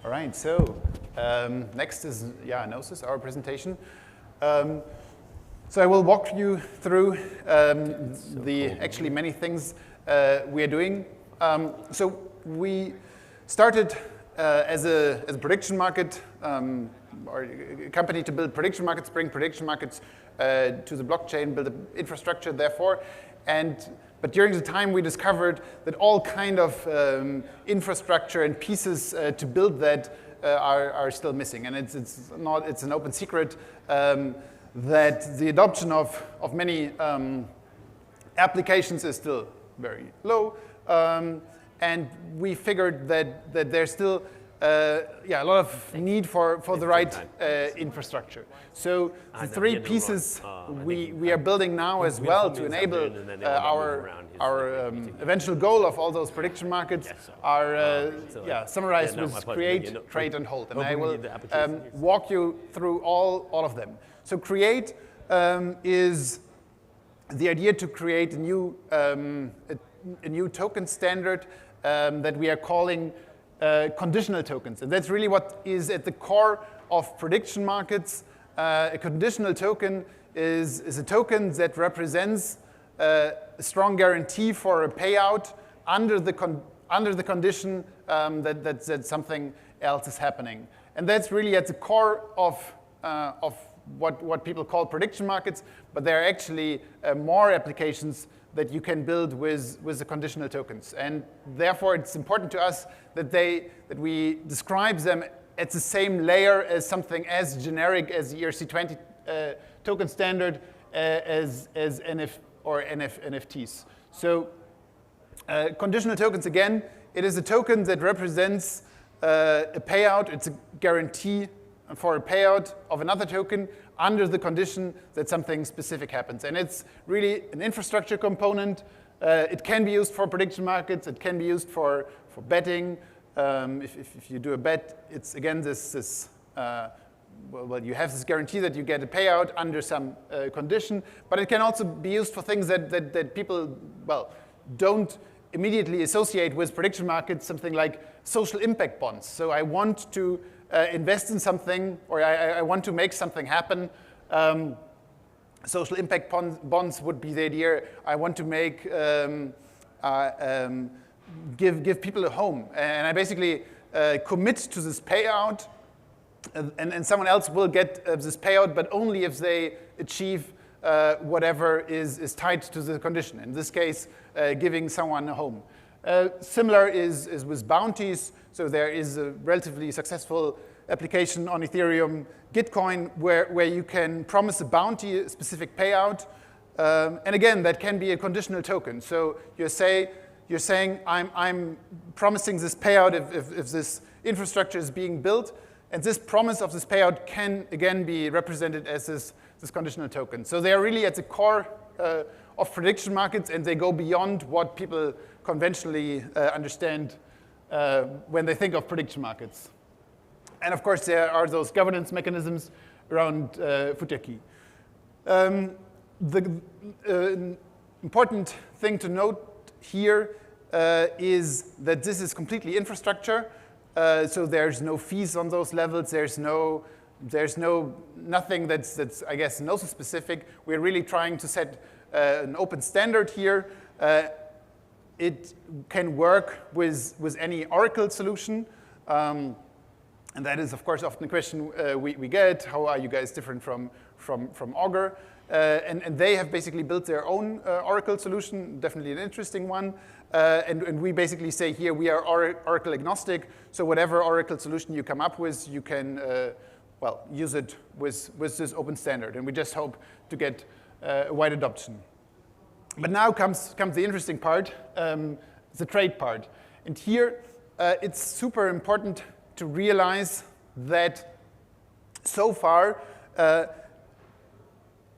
All right, so next is Gnosis, our presentation. So I will walk you through actually many things we are doing. So we started as a prediction market, or a company to build prediction markets, bring prediction markets to the blockchain, build the infrastructure therefore. But during the time we discovered that all kind of infrastructure and pieces to build that are still missing. And it's an open secret that the adoption of many applications is still very low. And we figured that there's still a lot of need for the right infrastructure. So the three pieces we are building now as well to enable our eventual goal of all those prediction markets are summarized with create, trade, and hold. And I will walk you through all of them. So create is the idea to create a new token standard that we are calling conditional tokens. And that's really what is at the core of prediction markets. A conditional token is a token that represents a strong guarantee for a payout under the condition that something else is happening. And that's really at the core of what people call prediction markets, but there are actually more applications that you can build with the conditional tokens. And therefore, it's important to us that we describe them at the same layer as something as generic as the ERC20 token standard as NFTs. So conditional tokens, again, it is a token that represents a payout. It's a guarantee for a payout of another token under the condition that something specific happens. And it's really an infrastructure component. It can be used for prediction markets. It can be used for betting. If you do a bet, it's again you have this guarantee that you get a payout under some condition. But it can also be used for things that people, don't immediately associate with prediction markets, something like social impact bonds. So I want to invest in something, or I want to make something happen. Social impact bonds would be the idea. I want to make give people a home, and I basically commit to this payout, and someone else will get this payout, but only if they achieve whatever is tied to the condition. In this case, giving someone a home. Similar is with bounties. So there is a relatively successful application on Ethereum, Gitcoin, where you can promise a bounty, a specific payout. And again, that can be a conditional token. So you're saying, I'm promising this payout if this infrastructure is being built. And this promise of this payout can, again, be represented as this conditional token. So they are really at the core of prediction markets, and they go beyond what people conventionally understand when they think of prediction markets. And of course, there are those governance mechanisms around Friederike. The important thing to note here is that this is completely infrastructure. So there's no fees on those levels. There's nothing that's I guess Gnosis specific. We're really trying to set an open standard here. It can work with any Oracle solution. And that is, of course, often a question we get. How are you guys different from Augur? And they have basically built their own Oracle solution, definitely an interesting one. And we basically say here we are Oracle agnostic. So whatever Oracle solution you come up with, you can use it with this open standard. And we just hope to get wide adoption. But now comes the interesting part, the trade part. And here, it's super important to realize that so far,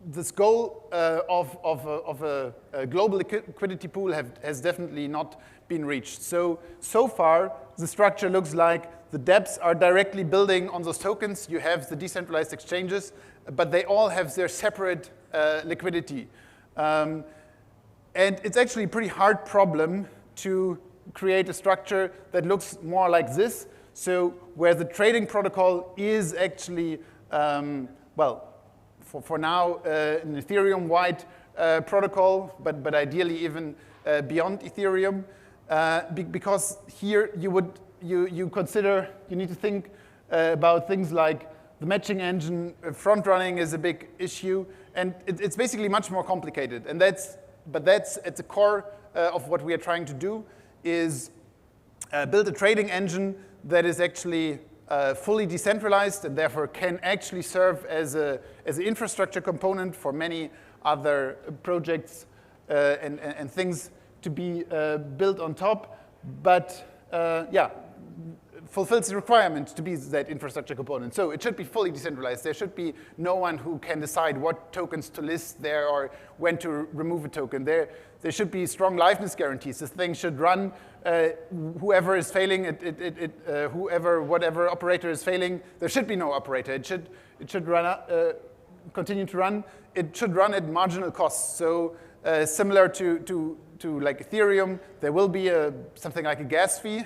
this goal of a global liquidity pool has definitely not been reached. So far, the structure looks like the dApps are directly building on those tokens. You have the decentralized exchanges, but they all have their separate liquidity. And it's actually a pretty hard problem to create a structure that looks more like this. So where the trading protocol is actually, well, for now, an Ethereum-wide protocol, but ideally even beyond Ethereum, because here you consider, you need to think about things like the matching engine. Front running is a big issue, and it's basically much more complicated. And that's at the core of what we are trying to do, is build a trading engine that is actually fully decentralized and therefore can actually serve as an infrastructure component for many other projects and things to be built on top, but yeah, fulfills the requirement to be that infrastructure component. So it should be fully decentralized. There should be no one who can decide what tokens to list there or when to remove a token. There should be strong liveness guarantees. This thing should run. Whoever is failing, whatever operator is failing, there should be no operator. It should run, continue to run. It should run at marginal costs. So similar to like Ethereum, there will be something like a gas fee.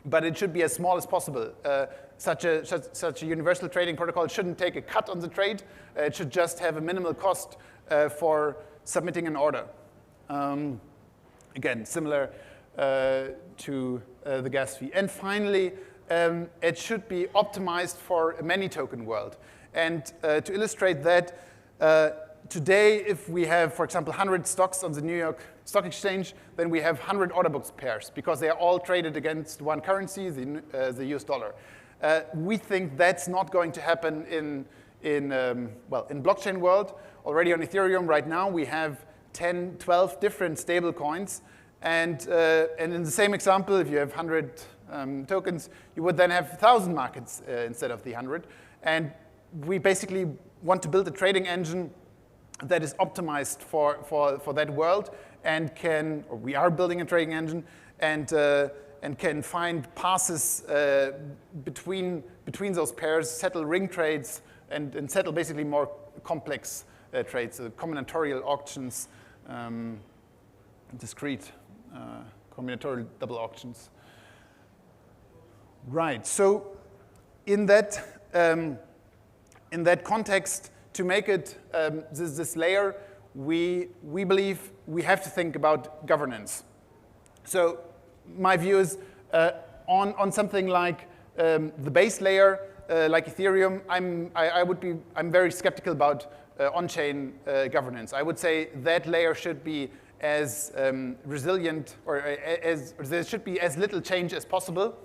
But it should be as small as possible. Such a universal trading protocol shouldn't take a cut on the trade. It should just have a minimal cost for submitting an order. Again, similar to the gas fee. And finally, it should be optimized for a many-token world. And to illustrate that, today, if we have, for example, 100 stocks on the New York Stock Exchange, then we have 100 order books pairs because they are all traded against one currency, the US dollar. We think that's not going to happen in blockchain world. Already on Ethereum right now, we have 10, 12 different stable coins. And in the same example, if you have 100 tokens, you would then have 1,000 markets instead of the 100. And we basically want to build a trading engine that is optimized for that world, and we are building a trading engine, and can find passes between those pairs, settle ring trades, and settle basically more complex trades, combinatorial auctions, discrete combinatorial double auctions. Right. So in that context, to make it this layer, we believe we have to think about governance. So my view is on something like the base layer, like Ethereum, I'm very skeptical about on-chain governance. I would say that layer should be as resilient, or there should be as little change as possible,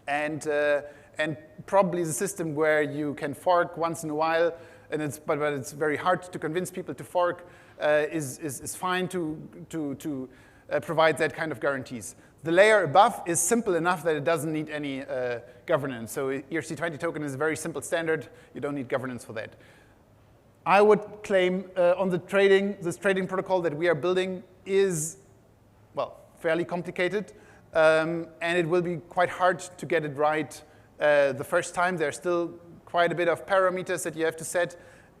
and probably the system where you can fork once in a while, and but it's very hard to convince people to fork, is fine to provide that kind of guarantees. The layer above is simple enough that it doesn't need any governance. So ERC20 token is a very simple standard. You don't need governance for that. I would claim on this trading protocol that we are building is, well, fairly complicated, and it will be quite hard to get it right the first time. There's still quite a bit of parameters that you have to set.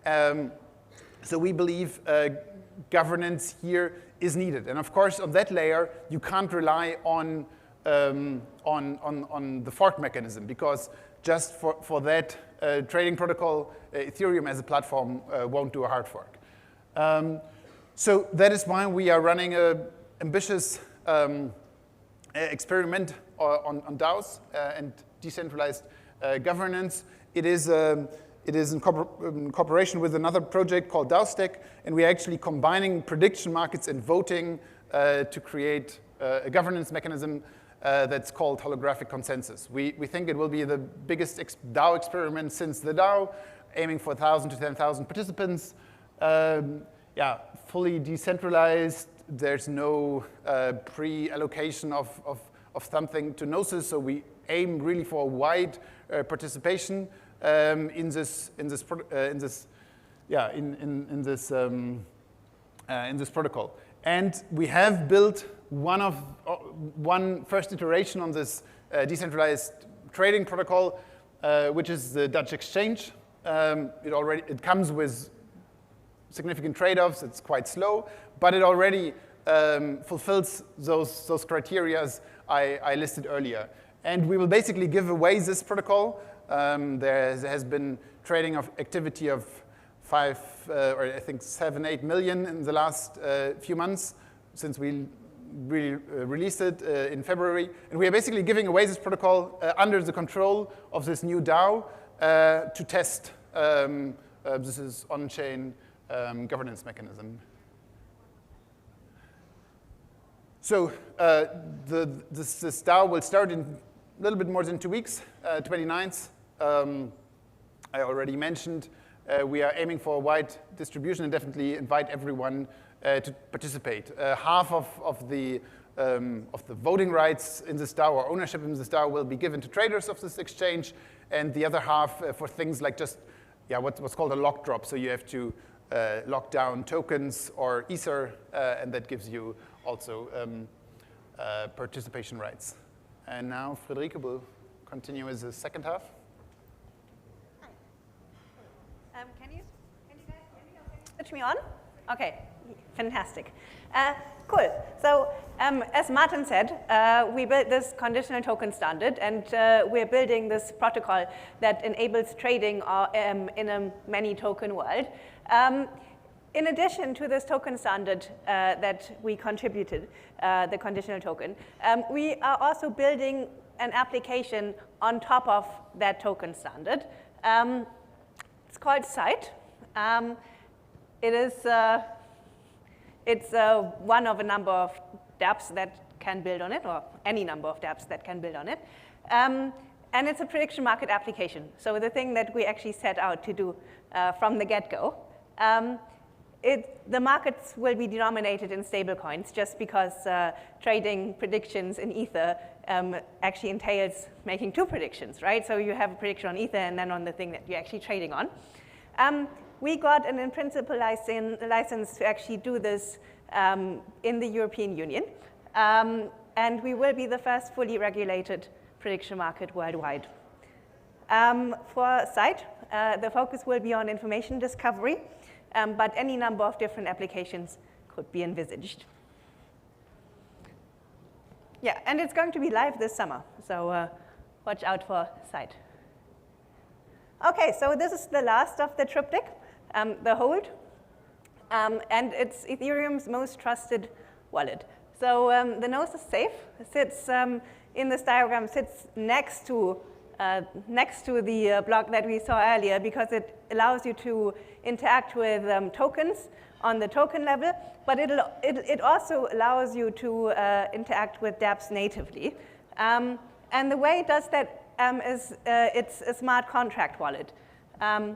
So we believe governance here is needed. And of course, on that layer, you can't rely on the fork mechanism, because just for that trading protocol, Ethereum as a platform won't do a hard fork. So that is why we are running an ambitious experiment on DAOs and decentralized governance. It is in cooperation with another project called DAOstack, and we're actually combining prediction markets and voting to create a governance mechanism that's called holographic consensus. We think it will be the biggest DAO experiment since the DAO, aiming for 1,000 to 10,000 participants. Yeah, fully decentralized. There's no pre-allocation of something to Gnosis, so we aim really for wide participation in this protocol. And we have built one first iteration on this decentralized trading protocol, which is the Dutch exchange. It comes with significant trade-offs. It's quite slow, but it already fulfills those criteria I listed earlier. And we will basically give away this protocol. There has been trading of activity of 7, 8 million in the last few months since we really released it in February. And we are basically giving away this protocol under the control of this new DAO to test this is on-chain governance mechanism. So this DAO will start in a little bit more than 2 weeks, 29th. I already mentioned we are aiming for a wide distribution and definitely invite everyone to participate. Half of the voting rights in this DAO or ownership in this DAO will be given to traders of this exchange, and the other half for things like just what's called a lock drop. So you have to lock down tokens or Ether, and that gives you also participation rights. And now Friederike will continue with the second half. Can you switch me on? Okay, fantastic. Cool. So as Martin said, we built this conditional token standard, and we're building this protocol that enables trading in a many token world. In addition to this token standard that we contributed, the conditional token, we are also building an application on top of that token standard. It's called Site. It's one of a number of dApps that can build on it, or any number of dApps that can build on it. And it's a prediction market application. So the thing that we actually set out to do from the get-go. The markets will be denominated in stablecoins just because trading predictions in Ether actually entails making 2 predictions, right? So you have a prediction on Ether and then on the thing that you're actually trading on. We got an in-principle license to actually do this in the European Union. And we will be the first fully regulated prediction market worldwide. For Site, the focus will be on information discovery. But any number of different applications could be envisaged. Yeah, and it's going to be live this summer, so watch out for Site. Okay, so this is the last of the triptych, the hold, and it's Ethereum's most trusted wallet. So the Gnosis safe sits in this diagram, sits next to the block that we saw earlier, because it allows you to interact with tokens on the token level, but it also allows you to interact with dApps natively. And the way it does that is it's a smart contract wallet. The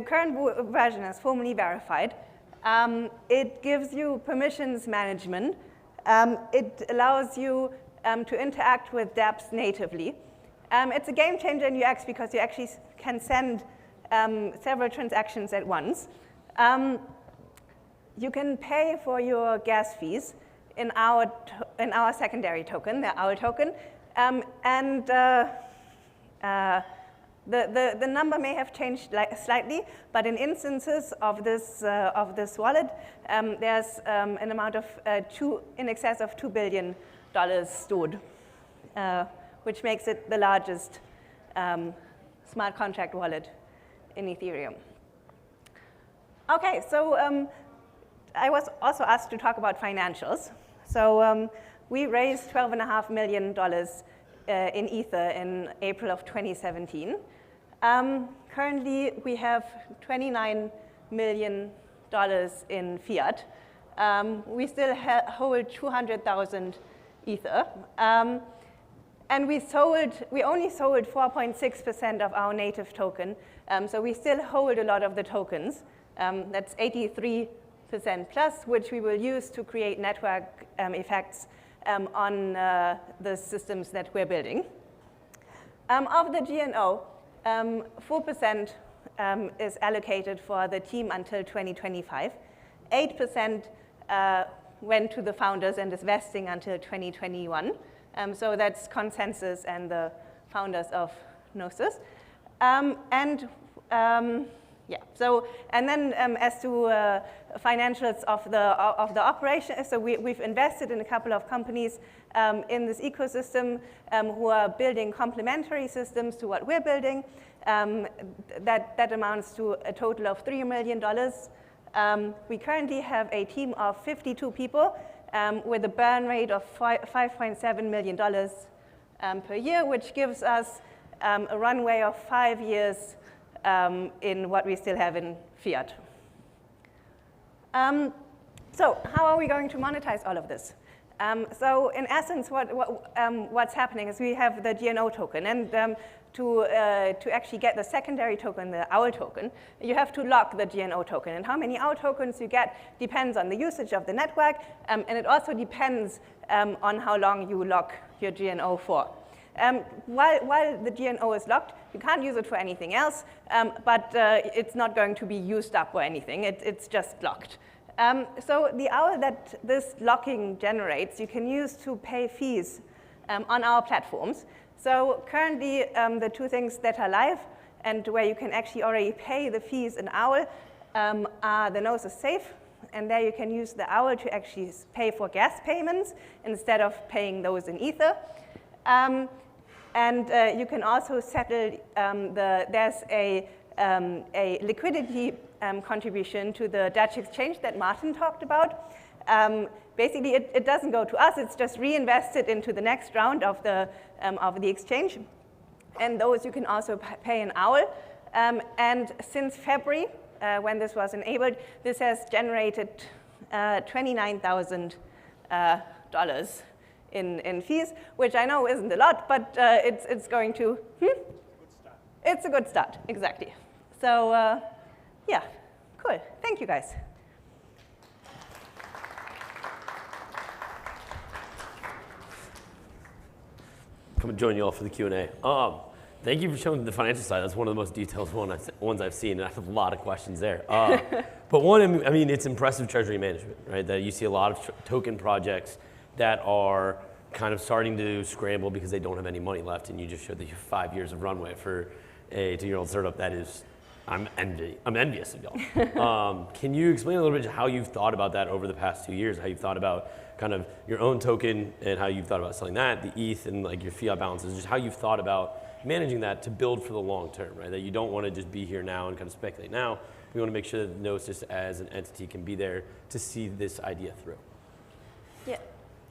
current version is formally verified. It gives you permissions management. It allows you to interact with dApps natively. It's a game changer in UX because you actually can send several transactions at once. You can pay for your gas fees in our secondary token, the OWL token, and the number may have changed slightly, but in instances of this wallet, there's an amount of in excess of $2 billion stored, which makes it the largest smart contract wallet in Ethereum. Okay, so I was also asked to talk about financials. So we raised $12.5 million in Ether in April of 2017. Currently, we have $29 million in fiat. We still hold 200,000 Ether. And we only sold 4.6% of our native token. So we still hold a lot of the tokens. That's 83% plus, which we will use to create network effects on the systems that we're building. Of the GNO, 4% is allocated for the team until 2025. 8% went to the founders and is vesting until 2021. So that's Consensus and the founders of Gnosis. And Yeah. So, and then as to financials of the operation, so we've invested in a couple of companies in this ecosystem who are building complementary systems to what we're building. That amounts to a total of $3 million. We currently have a team of 52 people with a burn rate of $5.7 million per year, which gives us a runway of 5 years in what we still have in fiat. So how are we going to monetize all of this? So in essence, what's happening is we have the GNO token, and to actually get the secondary token, the OWL token, you have to lock the GNO token. And how many OWL tokens you get depends on the usage of the network, and it also depends on how long you lock your GNO for. While the GNO is locked, you can't use it for anything else, but it's not going to be used up or anything. It's just locked. So the OWL that this locking generates, you can use to pay fees on our platforms. So currently, the two things that are live and where you can actually already pay the fees in OWL are the Gnosis Safe, and there you can use the OWL to actually pay for gas payments instead of paying those in Ether. And you can also settle, there's a liquidity contribution to the Dutch exchange that Martin talked about. Basically, it doesn't go to us, it's just reinvested into the next round of the exchange. And those you can also pay in OWL. And since February, when this was enabled, this has generated $29,000 in fees, which I know isn't a lot, but it's going to, It's a good start, exactly. So yeah, cool, thank you guys. Come and join you all for the Q&A. Thank you for showing the financial side. That's one of the most detailed ones I've seen, and I have a lot of questions there. But one, I mean, it's impressive treasury management, right? That you see a lot of token projects that are kind of starting to scramble because they don't have any money left, and you just showed that you have 5 years of runway for a 2-year-old startup. That is, I'm envious of y'all. Can you explain a little bit how you've thought about that over the past 2 years, how you've thought about kind of your own token and how you've thought about selling that, the ETH and like your fiat balances, just how you've thought about managing that to build for the long term, right? That you don't want to just be here now and kind of speculate now. We want to make sure that Gnosis as an entity can be there to see this idea through. Yeah.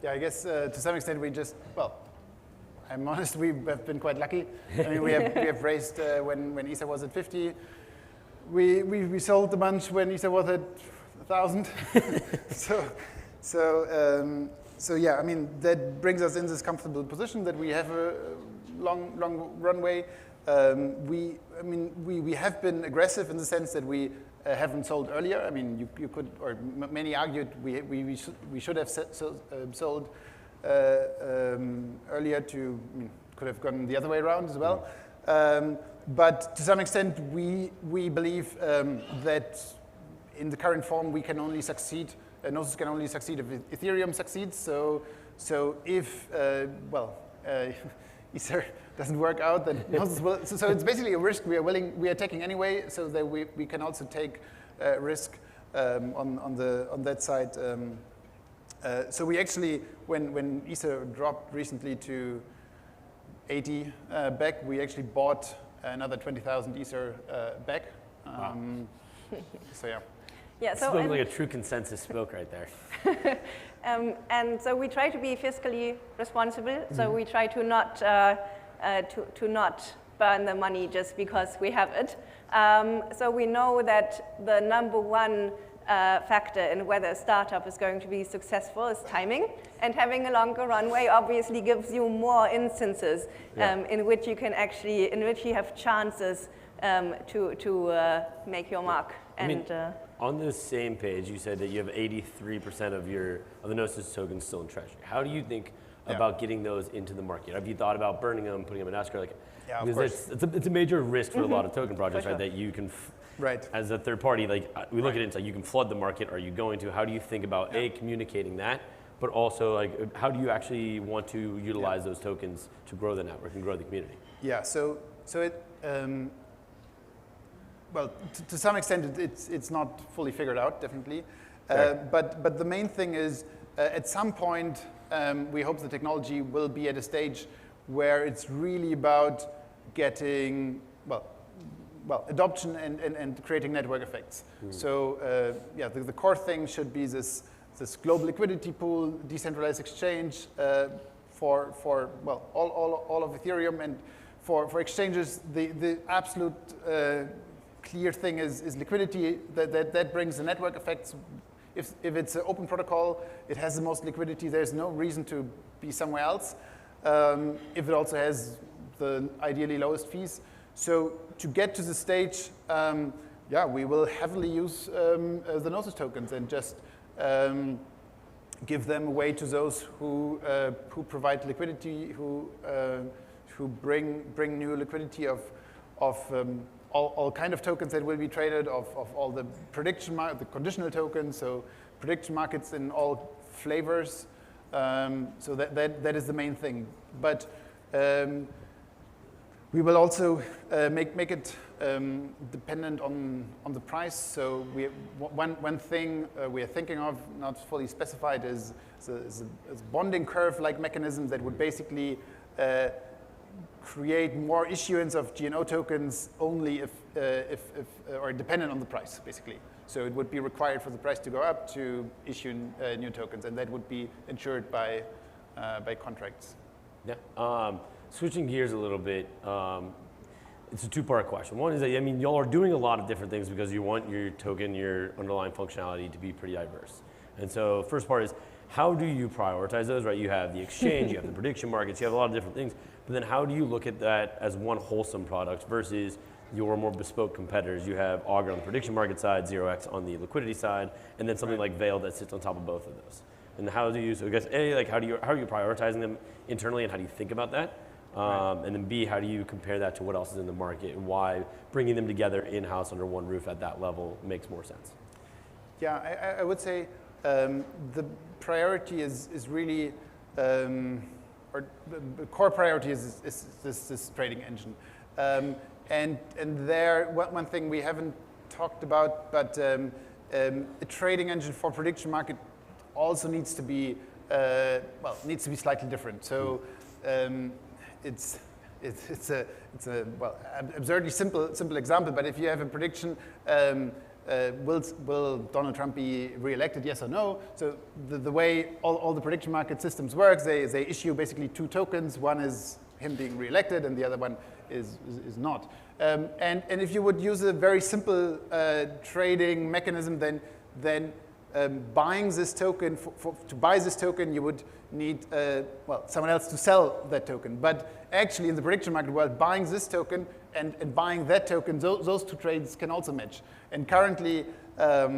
Yeah, I guess to some extent we just, well, I'm honest, we have been quite lucky. I mean, we have raised when Ether was at 50. We sold a bunch when Ether was at 1,000. So yeah, I mean, that brings us in this comfortable position that we have a long runway. We have been aggressive in the sense that we haven't sold earlier. I mean, you could, or many argued we should have sold earlier to, could have gone the other way around as well. But to some extent, we believe that in the current form, we can only succeed, Gnosis can only succeed if Ethereum succeeds. So if, Ether doesn't work out, then Gnosis will. So it's basically a risk we are taking anyway, so that we can also take risk on that side. So we actually, when Ether dropped recently to 80 back, we actually bought another 20,000 Ether back. Wow. So yeah. Yeah, so spoke like a true consensus spoke right there. And so we try to be fiscally responsible. Mm-hmm. So we try to not burn the money just because we have it. So we know that the number one factor in whether a startup is going to be successful is timing, and having a longer runway obviously gives you more instances in which you can actually, in which you have chances to make your mark. And on the same page, you said that you have 83% of the Gnosis tokens still in treasury. How do you think about getting those into the market? Have you thought about burning them, putting them in escrow? Yeah, of course. It's a major risk for a lot of token projects, sure. right? That you can, right. As a third party, we look at it, it's like you can flood the market. Are you going to? How do you think about communicating that, but also how do you actually want to utilize those tokens to grow the network and grow the community? Yeah. So it. well, to some extent, it's not fully figured out, definitely. Sure. But the main thing is, at some point, we hope the technology will be at a stage where it's really about getting, well, adoption and creating network effects. So yeah, the core thing should be this global liquidity pool, decentralized exchange for well, all of Ethereum, and for exchanges, the absolute clear thing is liquidity. That brings the network effects. If it's an open protocol, it has the most liquidity. There's no reason to be somewhere else. If it also has the ideally lowest fees. So to get to the stage, yeah, we will heavily use the Gnosis tokens and just give them away to those who provide liquidity, who bring new liquidity of all kind of tokens that will be traded, of all the the conditional tokens, so prediction markets in all flavors. So that is the main thing. But we will also make it dependent on the price. So one thing we are thinking of, not fully specified, is a bonding curve-like mechanism that would basically create more issuance of GNO tokens only if or dependent on the price, basically. So it would be required for the price to go up to issue new tokens, and that would be ensured by contracts. Yeah. Switching gears a little bit, it's a two-part question. One is that, I mean, y'all are doing a lot of different things because you want your token, your underlying functionality to be pretty diverse. And so first part is, how do you prioritize those, right? You have the exchange, you have the prediction markets, you have a lot of different things, but then how do you look at that as one wholesome product versus your more bespoke competitors? You have Augur on the prediction market side, 0x on the liquidity side, and then something like Veil that sits on top of both of those. And how do you, so I guess A, like how are you prioritizing them internally, and how do you think about that? And then B, how do you compare that to what else is in the market, and why bringing them together in-house under one roof at that level makes more sense? Yeah, I would say the priority is really, or the core priority is this trading engine. And there, one thing we haven't talked about, but a trading engine for prediction market also needs to be, needs to be slightly different. So it's a absurdly simple example, but if you have a prediction, will Donald Trump be reelected, yes or no? So the way all the prediction market systems work, they issue basically two tokens. One is him being reelected, and the other one is not. And if you would use a very simple trading mechanism, then buying this token, to buy this token, you would need someone else to sell that token. But actually, in the prediction market world, buying this token and buying that token, those two trades can also match. And currently, if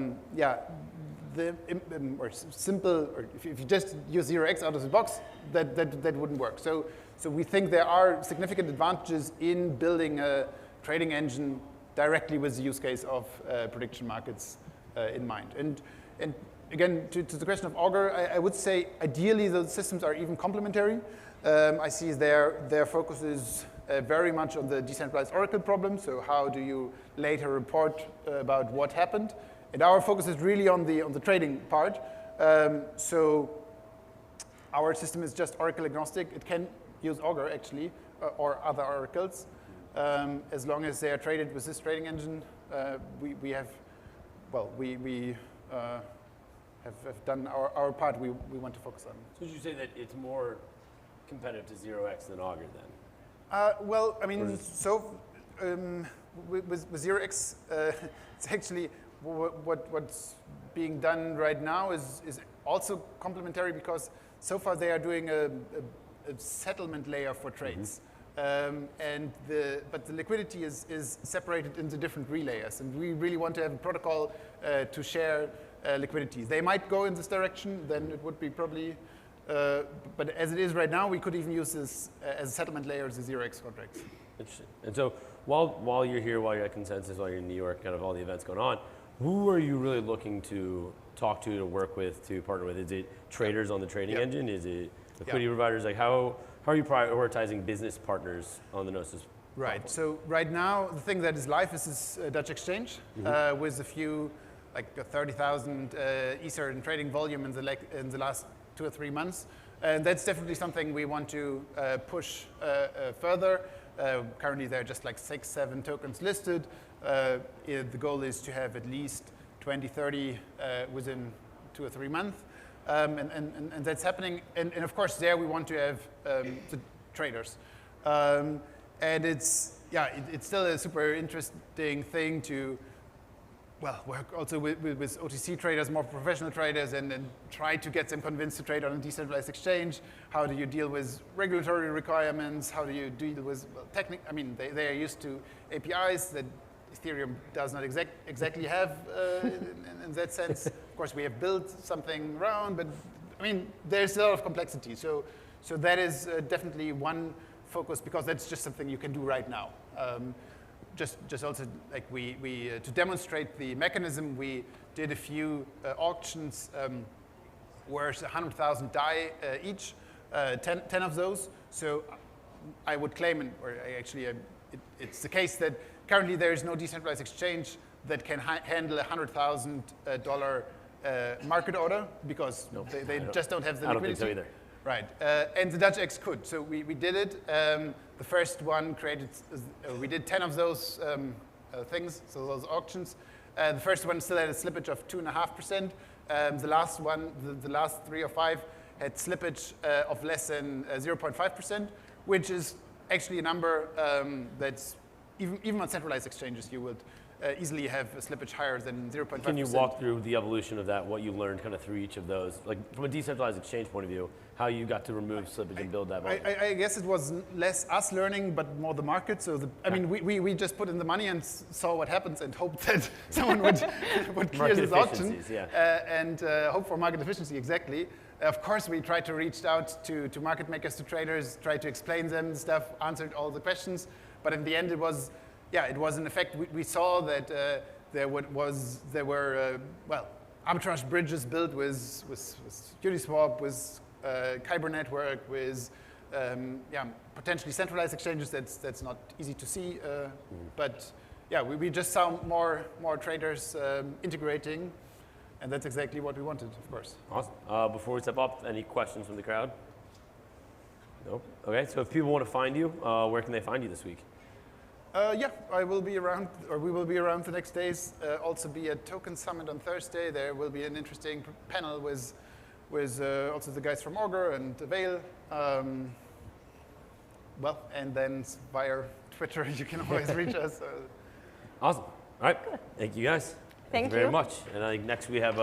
you just use 0x out of the box, that wouldn't work. So we think there are significant advantages in building a trading engine directly with the use case of prediction markets in mind. And again, to the question of Augur, I would say ideally those systems are even complementary. I see their focus is very much on the decentralized Oracle problem. So how do you later report about what happened? And our focus is really on the trading part. So our system is just Oracle agnostic. It can use Augur actually, or other oracles, as long as they are traded with this trading engine. We have done our part. We want to focus on. So would you say that it's more competitive to 0x than Augur then? Well, I mean, with 0x, it's actually what's being done right now is also complementary, because so far they are doing a settlement layer for trades. But the liquidity is separated into different relayers, and we really want to have a protocol to share liquidity. They might go in this direction, then it would be probably, but as it is right now, we could even use this as a settlement layer as a 0x contracts. Interesting. And so while you're here, while you're at Consensus, while you're in New York, kind of all the events going on, who are you really looking to talk to work with, to partner with? Is it traders on the trading engine? Is it liquidity providers? Like how are you prioritizing business partners on the Gnosis Right. So right now, the thing that is live is this Dutch exchange with a few, like 30,000 Ether in trading volume in the last 2 or 3 months. And that's definitely something we want to push further. Currently, there are just like 6, 7 tokens listed. The goal is to have at least 20, 30 within 2 or 3 months. And that's happening. And of course, there we want to have the traders. And it's still a super interesting thing to, well, work also with OTC traders, more professional traders, and try to get them convinced to trade on a decentralized exchange. How do you deal with regulatory requirements? How do you deal with, well, I mean, they are used to APIs that Ethereum does not exactly have in that sense. Of course, we have built something around, but I mean, there's a lot of complexity. So that is definitely one focus, because that's just something you can do right now. Just also, like to demonstrate the mechanism, we did a few auctions worth 100,000 DAI each, 10 of those. So I would claim, it's the case that currently there is no decentralized exchange that can handle a $100,000 market order, because they just don't have the liquidity. I don't think so either. Right, and the Dutch X could. So we did it. The first one we did 10 of those things, so those auctions. The first one still had a slippage of 2.5%. The last one, the last 3 or 5, had slippage of less than 0.5%, which is actually a number that's even on centralized exchanges you would easily have a slippage higher than 0.5%. Can you walk through the evolution of that, what you learned kind of through each of those? Like from a decentralized exchange point of view, how you got to remove slippage and build that volume? I guess it was less us learning, but more the market. So I mean, we just put in the money and saw what happens and hoped that someone would clear this auction. And hope for market efficiency, exactly. Of course, we tried to reach out to market makers, to traders, tried to explain them stuff, answered all the questions. But in the end, it was an effect. We saw that there were arbitrage bridges built with Uniswap, with Kyber network, with potentially centralized exchanges. That's not easy to see, but yeah, we just saw more traders integrating, and that's exactly what we wanted, of course. Awesome. Before we step up, any questions from the crowd? No. Okay. So if people want to find you, where can they find you this week? I will be around, or we will be around the next days. Also be at Token Summit on Thursday. There will be an interesting panel with also the guys from Augur and Avail. And then via Twitter, you can always reach us. Awesome. All right. Thank you guys. Thank you very much. And I think next we have